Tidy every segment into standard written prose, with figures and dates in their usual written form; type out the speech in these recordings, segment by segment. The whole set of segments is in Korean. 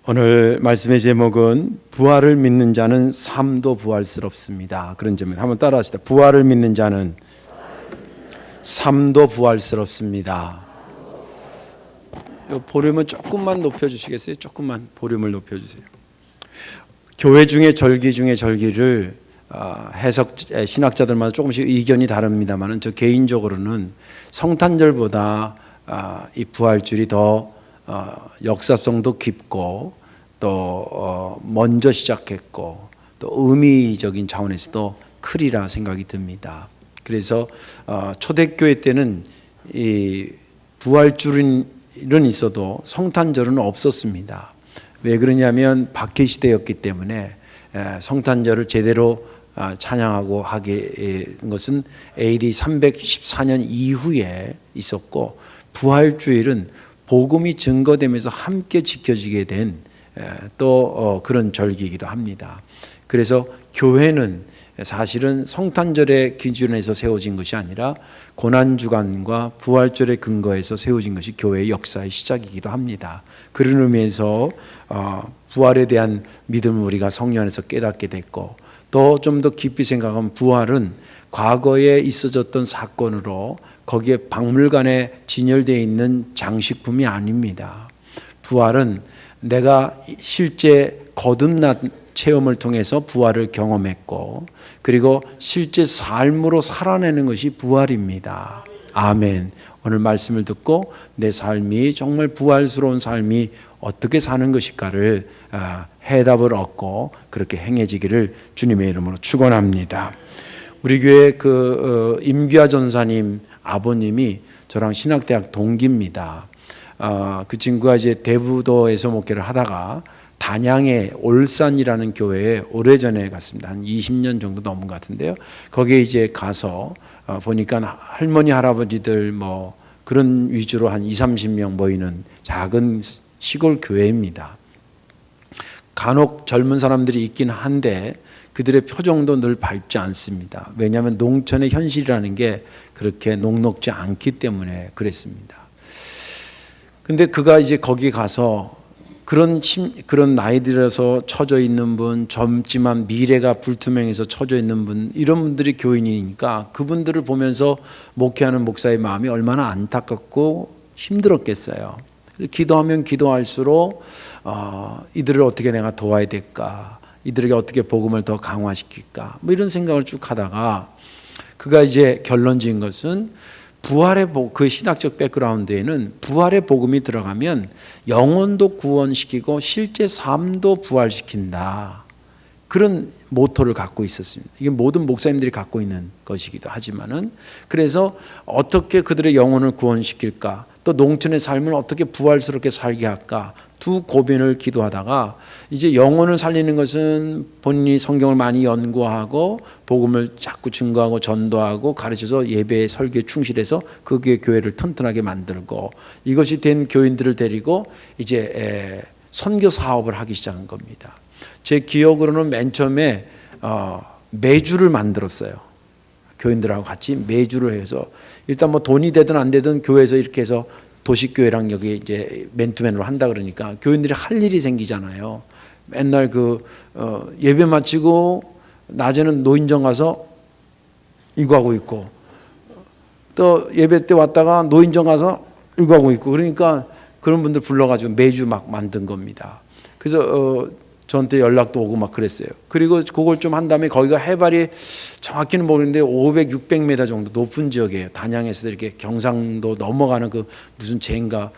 오늘 말씀의 제목은 부활을 믿는 자는 삶도 부활스럽습니다. 그런 점을 한번 따라하시다. 부활을 믿는 자는 삶도 부활스럽습니다. 볼륨은 조금만 높여주시겠어요? 조금만 볼륨을 높여주세요. 교회 중에 절기 중에 절기를 해석 신학자들마다 조금씩 의견이 다릅니다만 저 개인적으로는 성탄절보다 이 부활절이 더 역사성도 깊고 또 먼저 시작했고 또 의미적인 차원에서도 크리라 생각이 듭니다. 그래서 초대교회 때는 이 부활절은 있어도 성탄절은 없었습니다. 왜 그러냐면 박해 시대였기 때문에 성탄절을 제대로 찬양하고 하게 된 것은 AD 314년 이후에 있었고, 부활주일은 복음이 증거되면서 함께 지켜지게 된 또 그런 절기이기도 합니다. 그래서 교회는 사실은 성탄절의 기준에서 세워진 것이 아니라 고난주간과 부활절의 근거에서 세워진 것이 교회의 역사의 시작이기도 합니다. 그런 의미에서 부활에 대한 믿음을 우리가 성령 안에서 깨닫게 됐고, 또 좀 더 깊이 생각하면 부활은 과거에 있어졌던 사건으로 거기에 박물관에 진열되어 있는 장식품이 아닙니다. 부활은 내가 실제 거듭난 체험을 통해서 부활을 경험했고, 그리고 실제 삶으로 살아내는 것이 부활입니다. 아멘. 오늘 말씀을 듣고 내 삶이 정말 부활스러운 삶이 어떻게 사는 것일까를 해답을 얻고 그렇게 행해지기를 주님의 이름으로 축원합니다. 우리 교회 임귀하 전사님 아버님이 저랑 신학대학 동기입니다. 그 친구가 이제 대부도에서 목회를 하다가 단양의 올산이라는 교회에 오래전에 갔습니다. 한 20년 정도 넘은 것 같은데요. 거기에 이제 가서 보니까 할머니 할아버지들 뭐 그런 위주로 한 20-30명 모이는 작은 시골 교회입니다. 간혹 젊은 사람들이 있긴 한데 그들의 표정도 늘 밝지 않습니다. 왜냐하면 농촌의 현실이라는 게 그렇게 녹록지 않기 때문에 그랬습니다. 근데 그가 이제 거기 가서 그런 나이 들어서 처져 있는 분, 젊지만 미래가 불투명해서 처져 있는 분, 이런 분들이 교인이니까 그분들을 보면서 목회하는 목사의 마음이 얼마나 안타깝고 힘들었겠어요. 기도하면 기도할수록 이들을 어떻게 내가 도와야 될까, 이들에게 어떻게 복음을 더 강화시킬까, 뭐 이런 생각을 쭉 하다가 그가 이제 결론 지은 것은 부활의 그 신학적 백그라운드에는 부활의 복음이 들어가면 영혼도 구원시키고 실제 삶도 부활시킨다, 그런 모토를 갖고 있었습니다. 이게 모든 목사님들이 갖고 있는 것이기도 하지만은, 그래서 어떻게 그들의 영혼을 구원시킬까, 또 농촌의 삶을 어떻게 부활스럽게 살게 할까, 두 고민을 기도하다가 이제 영혼을 살리는 것은 본인이 성경을 많이 연구하고 복음을 자꾸 증거하고 전도하고 가르쳐서 예배에 설교에 충실해서 거기에 교회를 튼튼하게 만들고, 이것이 된 교인들을 데리고 이제 선교 사업을 하기 시작한 겁니다. 제 기억으로는 맨 처음에 매주를 만들었어요. 교인들하고 같이 매주를 해서 일단 뭐 돈이 되든 안 되든 교회에서 이렇게 해서 도시교회랑 여기 이제 맨투맨으로 한다 그러니까 교인들이 할 일이 생기잖아요. 맨날 예배 마치고 낮에는 노인정 가서 이거 하고 있고, 또 예배 때 왔다가 노인정 가서 이거 하고 있고, 그러니까 그런 분들 불러가지고 매주 막 만든 겁니다. 그래서 저한테 연락도 오고 막 그랬어요. 그리고 그걸 좀 한 다음에 거기가 해발이 정확히는 모르는데 500, 600m 정도 높은 지역이에요. 단양에서 이렇게 경상도 넘어가는 그 무슨 제인가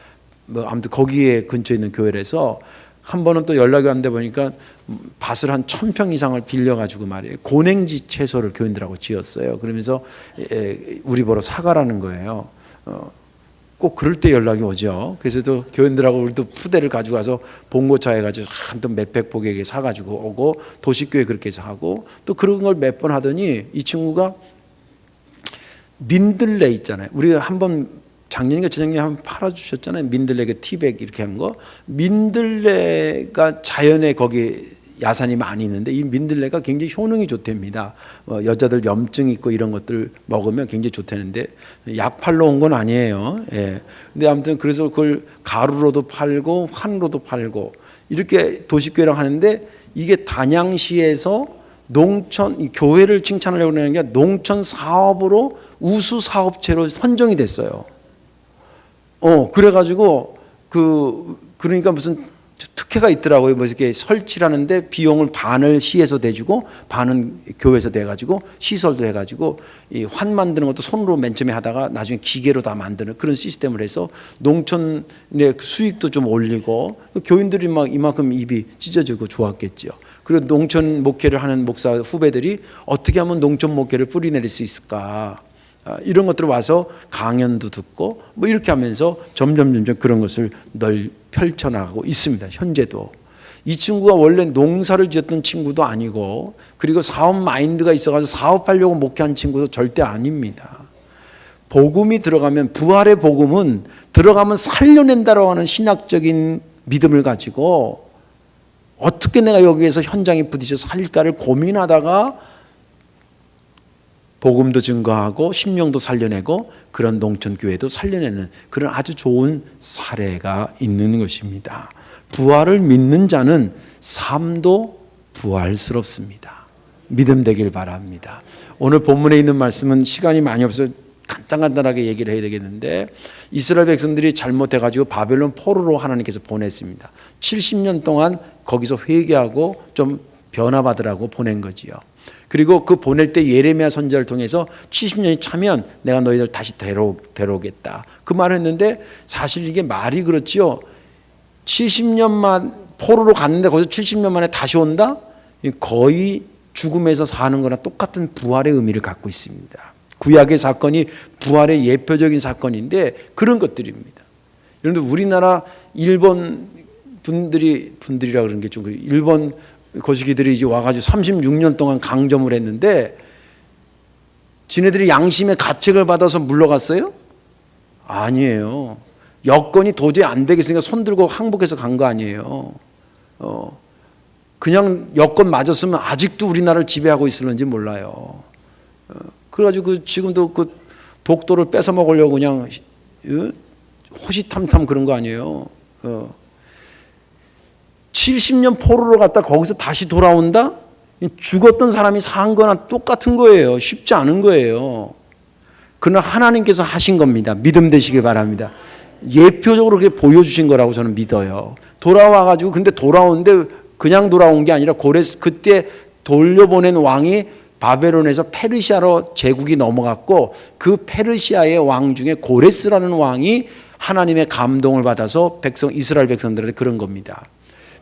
뭐 아무튼 거기에 근처에 있는 교회라서 한 번은 또 연락이 왔는데 보니까 밭을 한 1000평 이상을 빌려가지고 말이에요. 고냉지 채소를 교인들하고 지었어요. 그러면서 우리 보러 사가라는 거예요. 꼭 그럴 때 연락이 오죠. 그래서 또 교인들하고 우리도 푸대를 가지고 가서 봉고차 해가지고 한또 몇백 포개 사가지고 오고, 도시교회 그렇게 해서 하고, 또 그런 걸 몇 번 하더니 이 친구가 민들레 있잖아요. 우리가 한번 작년인가 재작년에 한번 팔아주셨잖아요. 민들레 티백 이렇게 한 거. 민들레가 자연에 거기 야산이 많이 있는데 이 민들레가 굉장히 효능이 좋답니다. 여자들 염증 있고 이런 것들 먹으면 굉장히 좋다는데 약 팔러 온 건 아니에요. 예. 근데 아무튼 그래서 그걸 가루로도 팔고 환으로도 팔고, 이렇게 도시교회라고 하는데 이게 단양시에서 농촌 교회를 칭찬하려고 하는 게 농촌 사업으로 우수 사업체로 선정이 됐어요. 그래가지고 그러니까 무슨 특혜가 있더라고요. 뭐 이렇게 설치를 하는데 비용을 반을 시에서 내주고 반은 교회에서 내가지고 시설도 해가지고 이 환 만드는 것도 손으로 맨 처음에 하다가 나중에 기계로 다 만드는 그런 시스템을 해서 농촌의 수익도 좀 올리고 교인들이 막 이만큼 입이 찢어지고 좋았겠죠. 그리고 농촌 목회를 하는 목사 후배들이 어떻게 하면 농촌 목회를 뿌리내릴 수 있을까, 이런 것들을 와서 강연도 듣고 뭐 이렇게 하면서 점점 그런 것을 펼쳐나가고 있습니다. 현재도. 이 친구가 원래 농사를 지었던 친구도 아니고 그리고 사업 마인드가 있어가지고 사업하려고 목회한 친구도 절대 아닙니다. 복음이 들어가면, 부활의 복음은 들어가면 살려낸다라고 하는 신학적인 믿음을 가지고 어떻게 내가 여기에서 현장에 부딪혀 살까를 고민하다가 복음도 증거하고 심령도 살려내고 그런 농촌교회도 살려내는 그런 아주 좋은 사례가 있는 것입니다. 부활을 믿는 자는 삶도 부활스럽습니다. 믿음 되길 바랍니다. 오늘 본문에 있는 말씀은 시간이 많이 없어서 간단하게 얘기를 해야 되겠는데, 이스라엘 백성들이 잘못해가지고 바벨론 포로로 하나님께서 보냈습니다. 70년 동안 거기서 회개하고 좀 변화받으라고 보낸 거지요. 그리고 그 보낼 때 예레미야 선지자를 통해서 70년이 차면 내가 너희들 다시 데려오겠다, 그 말을 했는데, 사실 이게 말이 그렇지요. 70년만 포로로 갔는데 거기서 70년 만에 다시 온다? 거의 죽음에서 사는 거나 똑같은 부활의 의미를 갖고 있습니다. 구약의 사건이 부활의 예표적인 사건인데 그런 것들입니다. 여러분들, 우리나라 일본 분들이라 그러는 게 좀 그래요. 일본 거시기들이 이제 와가지고 36년 동안 강점을 했는데 지네들이 양심의 가책을 받아서 물러갔어요? 아니에요. 여건이 도저히 안 되겠으니까 손들고 항복해서 간 거 아니에요. 그냥 여건 맞았으면 아직도 우리나라를 지배하고 있을는지 몰라요. 그래가지고 지금도 그 독도를 뺏어 먹으려고 그냥 호시탐탐 그런 거 아니에요. 70년 포로로 갔다 거기서 다시 돌아온다? 죽었던 사람이 산 거나 똑같은 거예요. 쉽지 않은 거예요. 그러나 하나님께서 하신 겁니다. 믿음 되시길 바랍니다. 예표적으로 그렇게 보여주신 거라고 저는 믿어요. 돌아와가지고, 근데 돌아오는데 그냥 돌아온 게 아니라 그때 돌려보낸 왕이 바벨론에서 페르시아로 제국이 넘어갔고, 그 페르시아의 왕 중에 고레스라는 왕이 하나님의 감동을 받아서 이스라엘 백성들한테 그런 겁니다.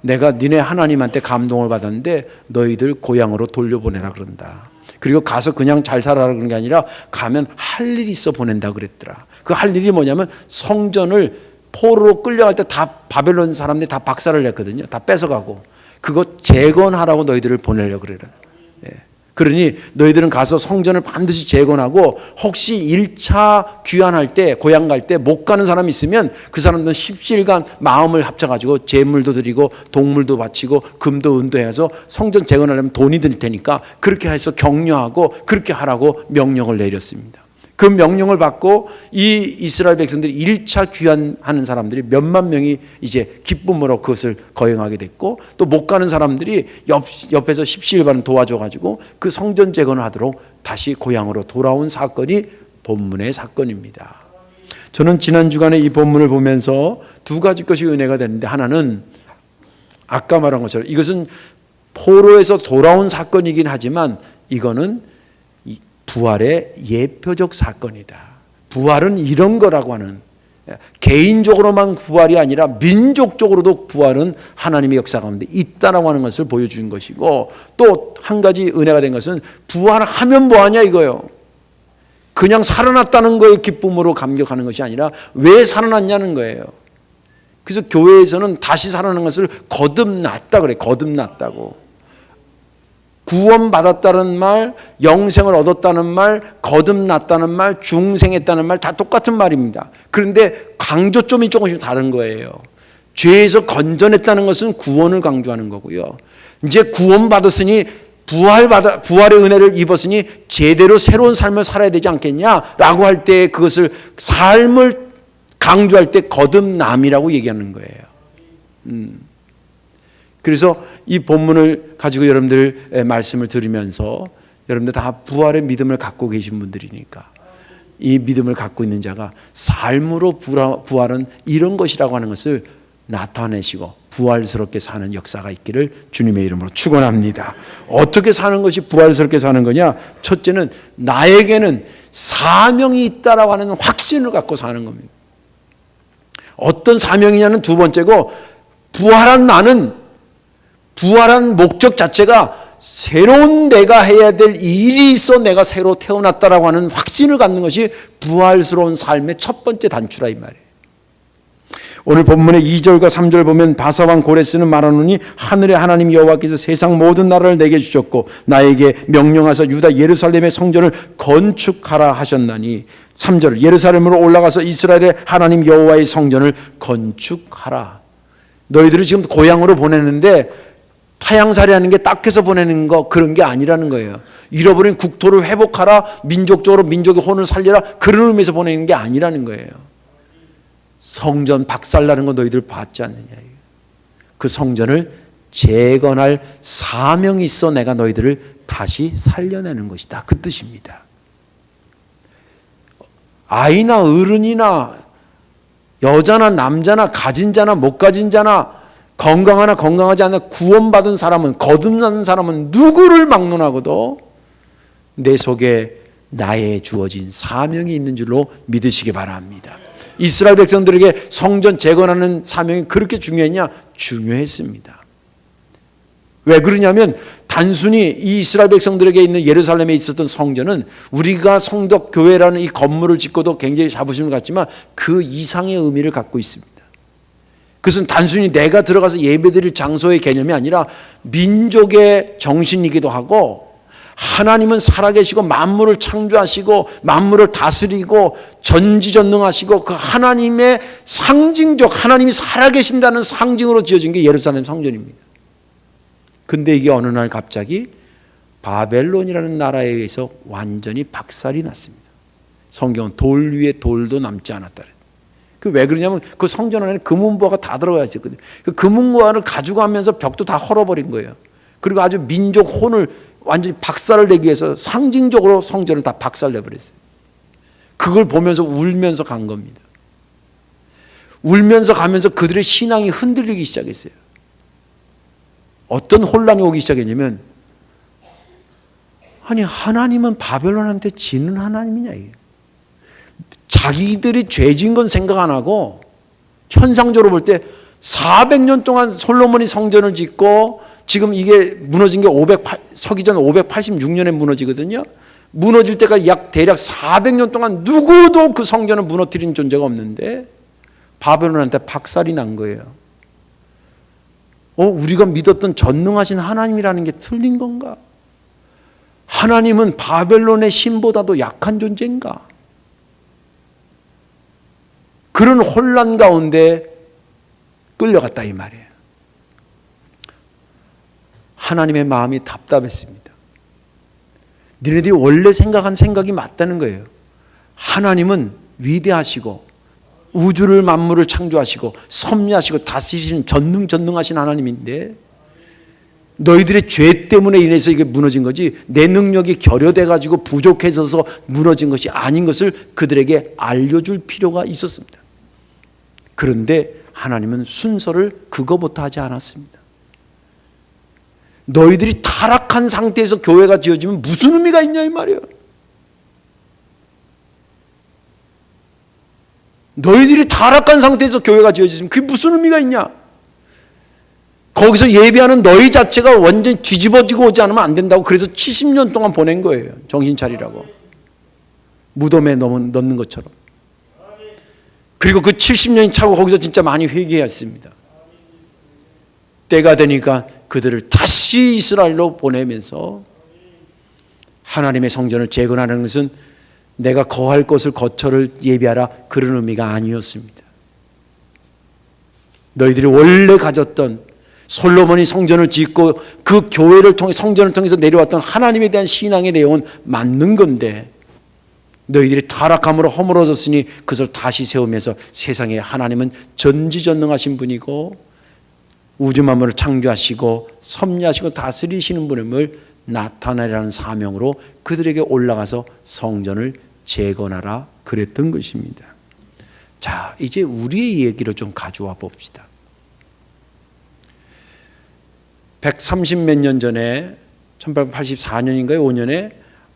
내가 니네 하나님한테 감동을 받았는데 너희들 고향으로 돌려보내라 그런다. 그리고 가서 그냥 잘 살아라 그런 게 아니라 가면 할 일이 있어 보낸다 그랬더라. 그 할 일이 뭐냐면 성전을 포로로 끌려갈 때 다 바벨론 사람들이 다 박살을 냈거든요. 다 뺏어가고 그거 재건하라고 너희들을 보내려고 그래라. 그러니 너희들은 가서 성전을 반드시 재건하고, 혹시 1차 귀환할 때 고향 갈 때 못 가는 사람 있으면 그 사람들은 10시일간 마음을 합쳐가지고 제물도 드리고 동물도 바치고 금도 은도 해서 성전 재건하려면 돈이 들 테니까 그렇게 해서 격려하고 그렇게 하라고 명령을 내렸습니다. 그 명령을 받고 이 이스라엘 백성들이 1차 귀환하는 사람들이 몇만 명이 이제 기쁨으로 그것을 거행하게 됐고, 또 못 가는 사람들이 옆에서 10시일반 도와줘가지고 그 성전 재건을 하도록 다시 고향으로 돌아온 사건이 본문의 사건입니다. 저는 지난 주간에 이 본문을 보면서 두 가지 것이 은혜가 됐는데, 하나는 아까 말한 것처럼 이것은 포로에서 돌아온 사건이긴 하지만 이거는 부활의 예표적 사건이다. 부활은 이런 거라고 하는, 개인적으로만 부활이 아니라 민족적으로도 부활은 하나님의 역사 가운데 있다라고 하는 것을 보여준 것이고, 또 한 가지 은혜가 된 것은 부활하면 뭐하냐 이거예요. 그냥 살아났다는 거에 기쁨으로 감격하는 것이 아니라 왜 살아났냐는 거예요. 그래서 교회에서는 다시 살아난 것을 거듭났다 그래. 거듭났다고. 구원받았다는 말, 영생을 얻었다는 말, 거듭났다는 말, 중생했다는 말 다 똑같은 말입니다. 그런데 강조점이 조금씩 다른 거예요. 죄에서 건져냈다는 것은 구원을 강조하는 거고요. 이제 구원받았으니 부활의 은혜를 입었으니 제대로 새로운 삶을 살아야 되지 않겠냐라고 할 때 그것을 삶을 강조할 때 거듭남이라고 얘기하는 거예요. 그래서 이 본문을 가지고 여러분들 말씀을 들으면서 여러분들 다 부활의 믿음을 갖고 계신 분들이니까 이 믿음을 갖고 있는 자가 삶으로 부활은 이런 것이라고 하는 것을 나타내시고 부활스럽게 사는 역사가 있기를 주님의 이름으로 축원합니다. 어떻게 사는 것이 부활스럽게 사는 거냐? 첫째는 나에게는 사명이 있다라고 하는 확신을 갖고 사는 겁니다. 어떤 사명이냐는 두 번째고, 부활한 나는 부활한 목적 자체가 새로운 내가 해야 될 일이 있어 내가 새로 태어났다라고 하는 확신을 갖는 것이 부활스러운 삶의 첫 번째 단추라 이 말이에요. 오늘 본문의 2절과 3절 보면 바사왕 고레스는 말하노니 하늘의 하나님 여호와께서 세상 모든 나라를 내게 주셨고 나에게 명령하사 유다 예루살렘의 성전을 건축하라 하셨나니 3절 예루살렘으로 올라가서 이스라엘의 하나님 여호와의 성전을 건축하라. 너희들을 지금 고향으로 보내는데 타향살이하는 게 딱해서 보내는 거 그런 게 아니라는 거예요. 잃어버린 국토를 회복하라, 민족적으로 민족의 혼을 살리라, 그런 의미에서 보내는 게 아니라는 거예요. 성전 박살나는 거 너희들 봤지 않느냐. 그 성전을 재건할 사명이 있어 내가 너희들을 다시 살려내는 것이다, 그 뜻입니다. 아이나 어른이나 여자나 남자나 가진 자나 못 가진 자나 건강하나 건강하지 않나 구원받은 사람은 거듭난 사람은 누구를 막론하고도 내 속에 나의 주어진 사명이 있는 줄로 믿으시기 바랍니다. 이스라엘 백성들에게 성전 재건하는 사명이 그렇게 중요했냐? 중요했습니다. 왜 그러냐면 단순히 이 이스라엘 백성들에게 있는 예루살렘에 있었던 성전은 우리가 성덕 교회라는 이 건물을 짓고도 굉장히 자부심을 갖지만 그 이상의 의미를 갖고 있습니다. 그것은 단순히 내가 들어가서 예배드릴 장소의 개념이 아니라 민족의 정신이기도 하고, 하나님은 살아계시고 만물을 창조하시고 만물을 다스리고 전지전능하시고 그 하나님의 상징적, 하나님이 살아계신다는 상징으로 지어진 게 예루살렘 성전입니다. 근데 이게 어느 날 갑자기 바벨론이라는 나라에 의해서 완전히 박살이 났습니다. 성경은 돌 위에 돌도 남지 않았다. 왜 그러냐면 그 성전 안에 금은보화가 다 들어가 있었거든요. 그 금은보화를 가져가면서 벽도 다 헐어버린 거예요. 그리고 아주 민족 혼을 완전히 박살을 내기 위해서 상징적으로 성전을 다 박살내버렸어요. 그걸 보면서 울면서 간 겁니다. 울면서 가면서 그들의 신앙이 흔들리기 시작했어요. 어떤 혼란이 오기 시작했냐면, 아니 하나님은 바벨론한테 지는 하나님이냐 이게. 자기들이 죄진 건 생각 안 하고 현상적으로 볼 때 400년 동안 솔로몬이 성전을 짓고 지금 이게 무너진 게 서기 전 586년에 무너지거든요. 무너질 때가 약 대략 400년 동안 누구도 그 성전을 무너뜨린 존재가 없는데 바벨론한테 박살이 난 거예요. 우리가 믿었던 전능하신 하나님이라는 게 틀린 건가? 하나님은 바벨론의 신보다도 약한 존재인가? 그런 혼란 가운데 끌려갔다 이 말이에요. 하나님의 마음이 답답했습니다. 너희들이 원래 생각한 생각이 맞다는 거예요. 하나님은 위대하시고 우주를 만물을 창조하시고 섭리하시고 다스리시는 전능하신 하나님인데 너희들의 죄 때문에 인해서 이게 무너진 거지 내 능력이 결여돼 가지고 부족해져서 무너진 것이 아닌 것을 그들에게 알려줄 필요가 있었습니다. 그런데 하나님은 순서를 그거부터 하지 않았습니다. 너희들이 타락한 상태에서 교회가 지어지면 무슨 의미가 있냐 이 말이에요. 너희들이 타락한 상태에서 교회가 지어지면 그게 무슨 의미가 있냐? 거기서 예배하는 너희 자체가 완전히 뒤집어지고 오지 않으면 안 된다고 그래서 70년 동안 보낸 거예요. 정신 차리라고. 무덤에 넣는 것처럼. 그리고 그 70년이 차고 거기서 진짜 많이 회개했습니다. 때가 되니까 그들을 다시 이스라엘로 보내면서 하나님의 성전을 재건하는 것은 내가 거할 곳을 거처를 예비하라 그런 의미가 아니었습니다. 너희들이 원래 가졌던 솔로몬이 성전을 짓고 그 교회를 통해 성전을 통해서 내려왔던 하나님에 대한 신앙의 내용은 맞는 건데 너희들이 타락함으로 허물어졌으니 그것을 다시 세우면서 세상에 하나님은 전지전능하신 분이고 우주 만물을 창조하시고 섭리하시고 다스리시는 분임을 나타내라는 사명으로 그들에게 올라가서 성전을 재건하라 그랬던 것입니다. 자, 이제 우리의 얘기를 좀 가져와 봅시다. 130 몇 년 전에 1884년인가요? 5년에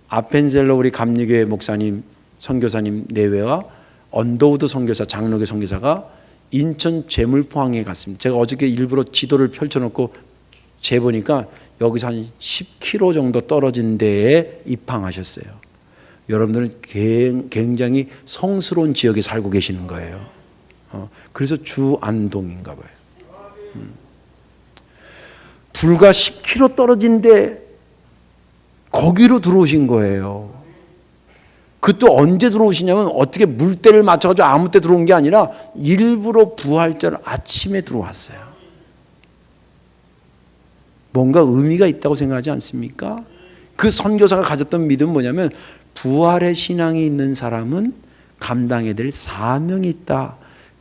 아펜젤러 우리 감리교회 목사님 선교사님 내외와 언더우드 선교사 장로교 선교사가 인천 제물포항에 갔습니다. 제가 어저께 일부러 지도를 펼쳐놓고 재보니까 여기서 한 10km 정도 떨어진 데에 입항하셨어요. 여러분들은 굉장히 성스러운 지역에 살고 계시는 거예요. 그래서 주안동인가 봐요. 불과 10km 떨어진데 거기로 들어오신 거예요. 그것도 언제 들어오시냐면 어떻게 물때를 맞춰가지고 아무 때 들어온 게 아니라 일부러 부활절 아침에 들어왔어요. 뭔가 의미가 있다고 생각하지 않습니까? 그 선교사가 가졌던 믿음은 뭐냐면 부활의 신앙이 있는 사람은 감당해야 될 사명이 있다.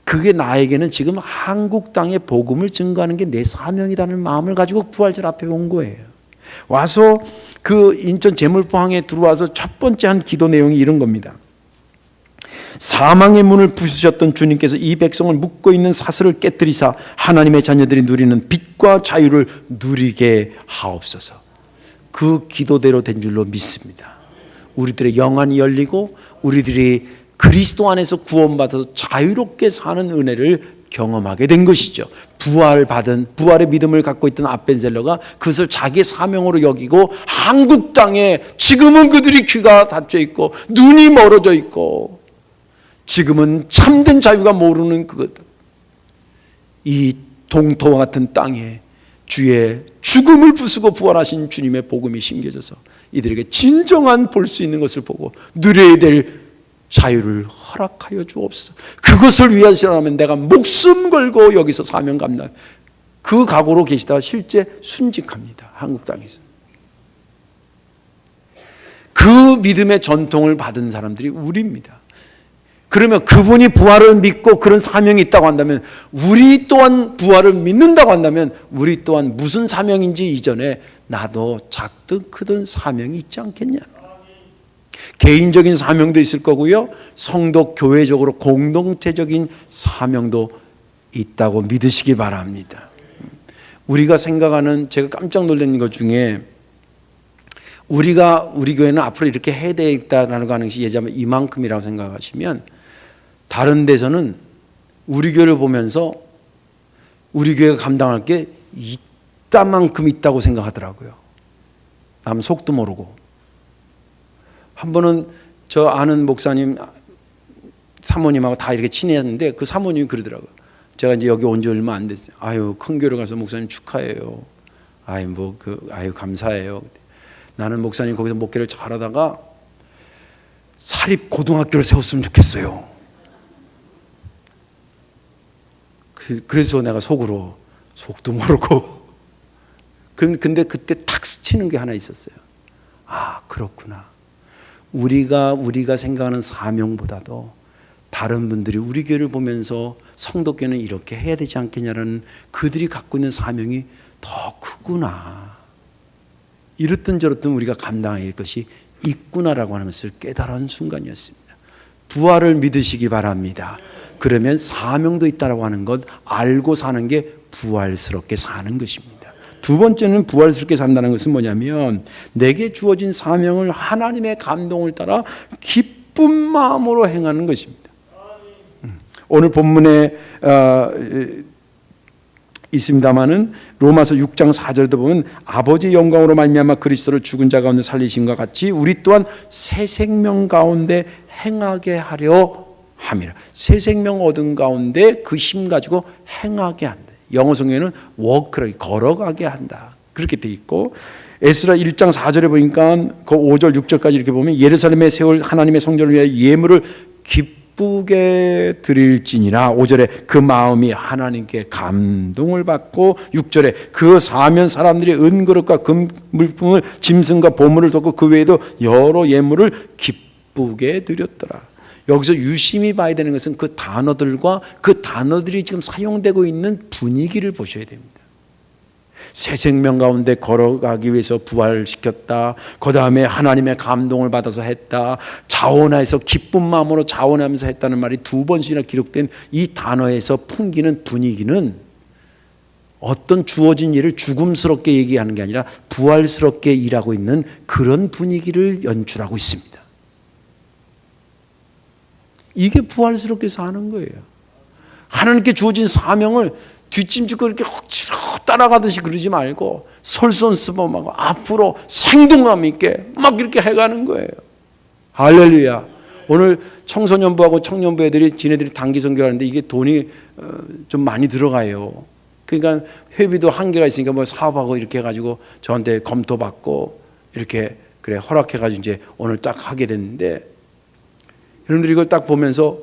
그게 나에게는 지금 한국 땅의 복음을 증거하는 게 내 사명이라는 마음을 가지고 부활절 앞에 온 거예요. 와서 그 인천 제물포항에 들어와서 첫 번째 한 기도 내용이 이런 겁니다. 사망의 문을 부수셨던 주님께서 이 백성을 묶고 있는 사슬을 깨뜨리사 하나님의 자녀들이 누리는 빛과 자유를 누리게 하옵소서. 그 기도대로 된 줄로 믿습니다. 우리들의 영안이 열리고 우리들이 그리스도 안에서 구원받아서 자유롭게 사는 은혜를 경험하게 된 것이죠. 부활의 믿음을 갖고 있던 아벤젤러가 그것을 자기의 사명으로 여기고 한국 땅에 지금은 그들이 귀가 닫혀 있고 눈이 멀어져 있고 지금은 참된 자유가 모르는 그것, 이 동토와 같은 땅에 주의 죽음을 부수고 부활하신 주님의 복음이 심겨져서 이들에게 진정한 볼 수 있는 것을 보고 누려야 될 자유를 허락하여 주옵소서. 그것을 위해서라면 내가 목숨 걸고 여기서 사명 감당. 그 각오로 계시다가 실제 순직합니다. 한국 땅에서. 그 믿음의 전통을 받은 사람들이 우리입니다. 그러면 그분이 부활을 믿고 그런 사명이 있다고 한다면 우리 또한 부활을 믿는다고 한다면 우리 또한 무슨 사명인지 이전에 나도 작든 크든 사명이 있지 않겠냐. 개인적인 사명도 있을 거고요. 성도 교회적으로 공동체적인 사명도 있다고 믿으시기 바랍니다. 우리가 생각하는, 제가 깜짝 놀란 것 중에 우리 교회는 앞으로 이렇게 해야 되겠다라는 거 하는 것이 예전에 이만큼이라고 생각하시면 다른 데서는 우리 교회를 보면서 우리 교회가 감당할 게 이따만큼 있다고 생각하더라고요. 남 속도 모르고. 한 번은 저 아는 목사님 사모님하고 다 이렇게 친했는데 그 사모님이 그러더라고요. 제가 이제 여기 온 지 얼마 안 됐어요. 아유, 큰 교회 가서 목사님 축하해요. 아유, 감사해요. 나는 목사님 거기서 목회를 잘하다가 사립 고등학교를 세웠으면 좋겠어요. 그래서 내가 속으로 속도 모르고. 근데 그때 탁 스치는 게 하나 있었어요. 아, 그렇구나. 우리가 생각하는 사명보다도 다른 분들이 우리 교회를 보면서 성도교회는 이렇게 해야 되지 않겠냐라는 그들이 갖고 있는 사명이 더 크구나. 이렇든 저렇든 우리가 감당할 것이 있구나라고 하는 것을 깨달은 순간이었습니다. 부활을 믿으시기 바랍니다. 그러면 사명도 있다라고 하는 것 알고 사는 게 부활스럽게 사는 것입니다. 두 번째는 부활스럽게 산다는 것은 뭐냐면 내게 주어진 사명을 하나님의 감동을 따라 기쁜 마음으로 행하는 것입니다. 오늘 본문에 있습니다마는 로마서 6장 4절도 보면 아버지의 영광으로 말미암아 그리스도를 죽은 자 가운데 살리심과 같이 우리 또한 새 생명 가운데 행하게 하려 함이라. 새 생명 얻은 가운데 그 힘 가지고 행하게 한다. 영어 성경에는 워크를 걸어가게 한다. 그렇게 돼 있고 에스라 1장 4절에 보니까 그 5절 6절까지 이렇게 보면 예루살렘에 세울 하나님의 성전을 위하여 예물을 기쁘게 드릴지니라. 5절에 그 마음이 하나님께 감동을 받고 6절에 그 사면 사람들이 은그릇과 금물품을 짐승과 보물을 뒀고 그 외에도 여러 예물을 기쁘게 드렸더라. 여기서 유심히 봐야 되는 것은 그 단어들과 그 단어들이 지금 사용되고 있는 분위기를 보셔야 됩니다. 새 생명 가운데 걸어가기 위해서 부활시켰다. 그 다음에 하나님의 감동을 받아서 했다. 자원하여서 기쁜 마음으로 자원하면서 했다는 말이 2번씩이나 기록된 이 단어에서 풍기는 분위기는 어떤 주어진 일을 죽음스럽게 얘기하는 게 아니라 부활스럽게 일하고 있는 그런 분위기를 연출하고 있습니다. 이게 부활스럽게 사는 거예요. 하나님께 주어진 사명을 뒷짐지고 이렇게 억지로 따라가듯이 그러지 말고 솔선수범하고 앞으로 생동감 있게 막 이렇게 해가는 거예요. 할렐루야. 오늘 청소년부하고 청년부 애들이 지네들이 단기 선교하는데 이게 돈이 좀 많이 들어가요. 그러니까 회비도 한계가 있으니까 뭐 사업하고 이렇게 해가지고 저한테 검토받고 이렇게 그래 허락해가지고 이제 오늘 딱 하게 됐는데, 여러분들이 이걸 딱 보면서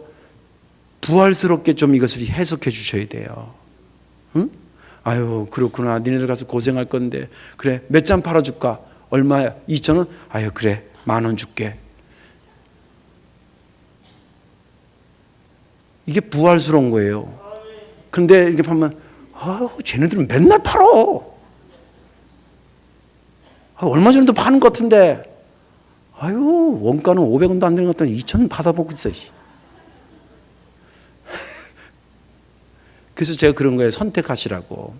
부활스럽게 좀 이것을 해석해 주셔야 돼요. 응? 아유 그렇구나. 니네들 가서 고생할 건데 그래 몇 잔 팔아줄까? 얼마야? 2,000원? 아유 그래 10,000원 줄게. 이게 부활스러운 거예요. 근데 이렇게 보면 쟤네들은 맨날 팔어. 얼마 전에도 파는 것 같은데 아유 원가는 500원도 안 되는 것 같더니 2,000원 받아보고 있어. 그래서 제가 그런 거예요. 선택하시라고.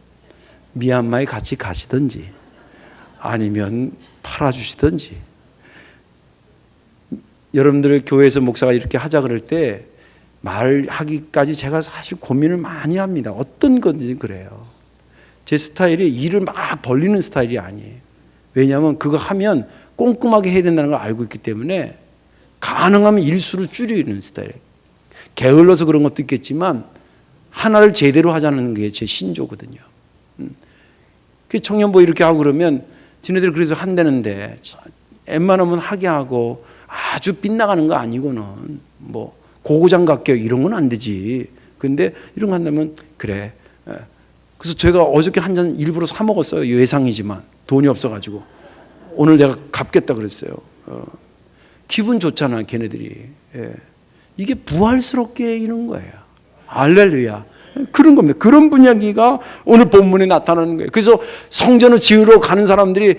미얀마에 같이 가시든지 아니면 팔아주시든지. 여러분들 교회에서 목사가 이렇게 하자 그럴 때 말하기까지 제가 사실 고민을 많이 합니다. 어떤 건지 그래요. 제 스타일이 일을 막 벌리는 스타일이 아니에요. 왜냐하면 그거 하면 꼼꼼하게 해야 된다는 걸 알고 있기 때문에 가능하면 일수를 줄이는 스타일이에요. 게을러서 그런 것도 있겠지만 하나를 제대로 하자는 게 제 신조거든요. 그 청년부 이렇게 하고 그러면 지네들 그래서 한다는데 웬만하면 하게 하고 아주 빗나가는 거 아니고는 뭐 고고장갑 이런 건 안 되지. 근데 이런 거 한다면 그래. 그래서 제가 어저께 한 잔 일부러 사 먹었어요. 예상이지만 돈이 없어가지고 오늘 내가 갚겠다 그랬어요. 기분 좋잖아 걔네들이. 이게 부활스럽게 이런 거예요. 할렐루야. 그런 겁니다. 그런 분위기가 오늘 본문에 나타나는 거예요. 그래서 성전을 지으러 가는 사람들이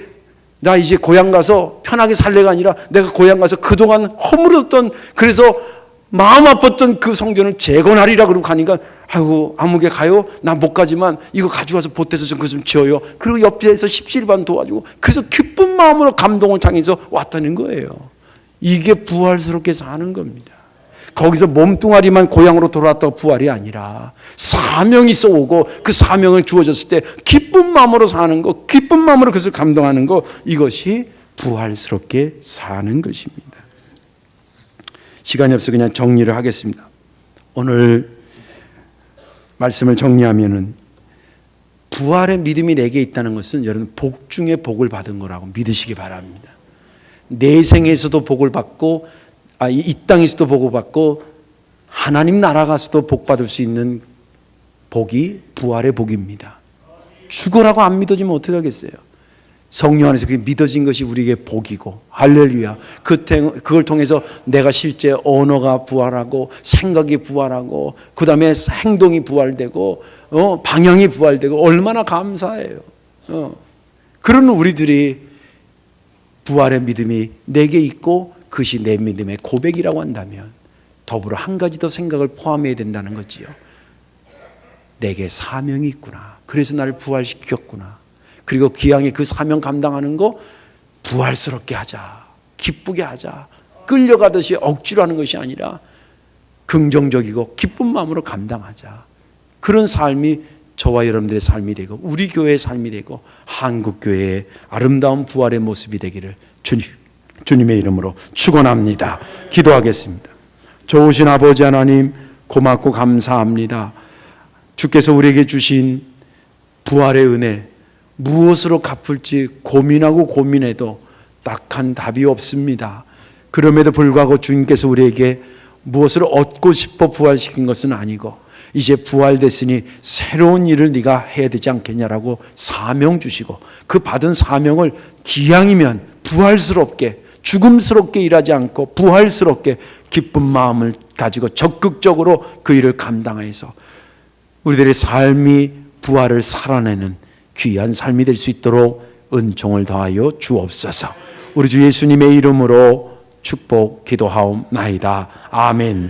나 이제 고향 가서 편하게 살래가 아니라 내가 고향 가서 그동안 허물었던, 그래서 마음 아팠던 그 성전을 재건하리라 그러고 가니까 아이고 아무개 가요? 나 못 가지만 이거 가져와서 보태서 좀 그거 좀 지어요. 그리고 옆에서 십시일반 도와주고, 그래서 기쁜 마음으로 감동을 당해서 왔다는 거예요. 이게 부활스럽게 사는 겁니다. 거기서 몸뚱아리만 고향으로 돌아왔다고 부활이 아니라 사명이 쏘고 그 사명을 주어졌을 때 기쁜 마음으로 사는 것, 기쁜 마음으로 그것을 감동하는 것, 이것이 부활스럽게 사는 것입니다. 시간이 없어 그냥 정리를 하겠습니다. 오늘 말씀을 정리하면은 부활의 믿음이 내게 있다는 것은 여러분 복 중에 복을 받은 거라고 믿으시기 바랍니다. 내 생에서도 복을 받고 이 땅에서도 복을 받고 하나님 나라 가서도 복 받을 수 있는 복이 부활의 복입니다. 죽어라고 안 믿어지면 어떻게 하겠어요? 성령 안에서 그게 믿어진 것이 우리에게 복이고, 할렐루야. 그걸 통해서 내가 실제 언어가 부활하고 생각이 부활하고 그 다음에 행동이 부활되고 방향이 부활되고 얼마나 감사해요. 그런 우리들이 부활의 믿음이 내게 있고 그것이 내 믿음의 고백이라고 한다면 더불어 한 가지 더 생각을 포함해야 된다는 거지요. 내게 사명이 있구나. 그래서 나를 부활시켰구나. 그리고 기왕에 그 사명 감당하는 거 부활스럽게 하자. 기쁘게 하자. 끌려가듯이 억지로 하는 것이 아니라 긍정적이고 기쁜 마음으로 감당하자. 그런 삶이 저와 여러분들의 삶이 되고 우리 교회의 삶이 되고 한국교회의 아름다운 부활의 모습이 되기를 주님의 이름으로 축원합니다. 기도하겠습니다. 좋으신 아버지 하나님, 고맙고 감사합니다. 주께서 우리에게 주신 부활의 은혜, 무엇으로 갚을지 고민하고 고민해도 딱한 답이 없습니다. 그럼에도 불구하고 주님께서 우리에게 무엇을 얻고 싶어 부활시킨 것은 아니고 이제 부활됐으니 새로운 일을 네가 해야 되지 않겠냐라고 사명 주시고, 그 받은 사명을 기왕이면 부활스럽게 죽음스럽게 일하지 않고 부활스럽게 기쁜 마음을 가지고 적극적으로 그 일을 감당해서 우리들의 삶이 부활을 살아내는 귀한 삶이 될 수 있도록 은총을 더하여 주옵소서. 우리 주 예수님의 이름으로 축복 기도하옵나이다. 아멘.